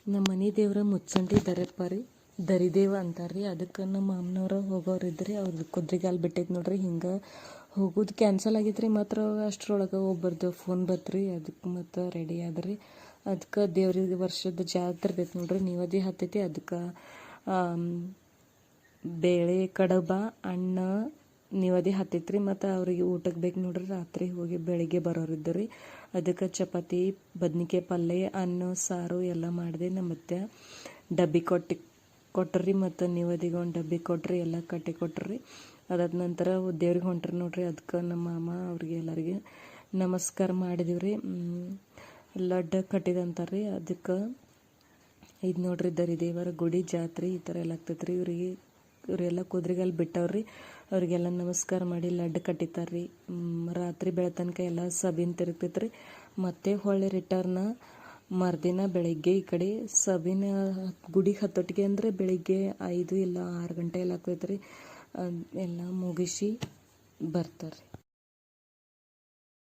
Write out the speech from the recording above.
ನಮ್ಮ ಮನೆ ದೇವ್ರ ಮುಚ್ಚಂಡಿ ದರಪ್ಪ ರೀ, ದರಿದೇವ ಅಂತಾರೆ ರೀ. ಅದಕ್ಕೆ ನಮ್ಮ ಮಾಮನವ್ರು ಹೋಗೋರಿದ್ರಿ, ಅವ್ರದ್ದು ಕುದ್ರಿಗಾಲ್ ಬಿಟ್ಟೈತೆ ನೋಡ್ರಿ. ಹಿಂಗೆ ಹೋಗೋದು ಕ್ಯಾನ್ಸಲ್ ಆಗೈತೆ ರೀ. ಮಾತ್ರ ಅಷ್ಟ್ರೊಳಗೆ ಒಬ್ಬರದು ಫೋನ್ ಬತ್ರಿ, ಅದಕ್ಕೆ ಮತ್ತು ರೆಡಿ ಆದ್ರಿ. ಅದಕ್ಕೆ ದೇವ್ರಿಗೆ ವರ್ಷದ ಜಾತ್ರೆ ಇರ್ತೈತೆ ನೋಡ್ರಿ, ನೀವದಿ ಹತ್ತೈತಿ. ಅದಕ್ಕೆ ಬೇಳೆ ಕಡಬ ಅನ್ನ ನೀವದಿ ಹತ್ತೈತ್ರಿ. ಮತ್ತು ಅವ್ರಿಗೆ ಊಟಕ್ಕೆ ಬೇಕು ನೋಡ್ರಿ. ರಾತ್ರಿ ಹೋಗಿ ಬೆಳಿಗ್ಗೆ ಬರೋರಿದ್ದರು ರೀ. ಅದಕ್ಕೆ ಚಪಾತಿ, ಬದ್ನಿಕಾಯಿ ಪಲ್ಯ, ಅನ್ನ ಸಾರು ಎಲ್ಲ ಮಾಡಿದೆ. ನಮ್ಮ ಮತ್ತೆ ಡಬ್ಬಿ ಕೊಟ್ರಿ. ಮತ್ತು ನೀವದಿಗೆ ಒಂದು ಡಬ್ಬಿ ಕೊಟ್ರಿ, ಎಲ್ಲ ಕಟ್ಟಿ ಕೊಟ್ರಿ. ಅದಾದ ನಂತರ ದೇವ್ರಿಗೆ ಹೊಂಟ್ರಿ ನೋಡ್ರಿ. ಅದಕ್ಕೆ ನಮ್ಮ ಮಾಮ ಅವ್ರಿಗೆ ಎಲ್ಲರಿಗೆ ನಮಸ್ಕಾರ ಮಾಡಿದೀವಿ ರೀ. ಲಡ್ಡು ಕಟ್ಟಿದಂತಾರೆ ರೀ. ಅದಕ್ಕೆ ಇದು ನೋಡ್ರಿ ದರಿದೇವರ ಗುಡಿ ಜಾತ್ರೆ ಈ ಥರ ಎಲ್ಲ ಆಗ್ತೈತೆ ರೀ. ಇವರೆಲ್ಲ ಕುದ್ರಿಗಲ್ಲಿ ಬಿಟ್ಟವ್ರಿ. ಅವ್ರಿಗೆಲ್ಲ ನಮಸ್ಕಾರ ಮಾಡಿ ಲಡ್ಡು ಕಟ್ಟಿತಾರೆ ರೀ. ರಾತ್ರಿ ಬೆಳತನಕ ಎಲ್ಲ ಸಬಿನ ತಿರುಗ್ತೈತೆ ರೀ. ಮತ್ತು ಹೊಳ್ಳಿ ರಿಟರ್ನ ಮರುದಿನ ಬೆಳಿಗ್ಗೆ ಈ ಕಡೆ ಸಬಿನ ಗುಡಿಗೆ ಹತ್ತೊಟ್ಟಿಗೆ ಅಂದರೆ ಬೆಳಿಗ್ಗೆ 5 ಇಲ್ಲ 6 ಗಂಟೆ ಎಲ್ಲ ಆಗ್ತೈತೆ ರೀ. ಎಲ್ಲ ಮುಗಿಸಿ ಬರ್ತಾರೆ ರೀ.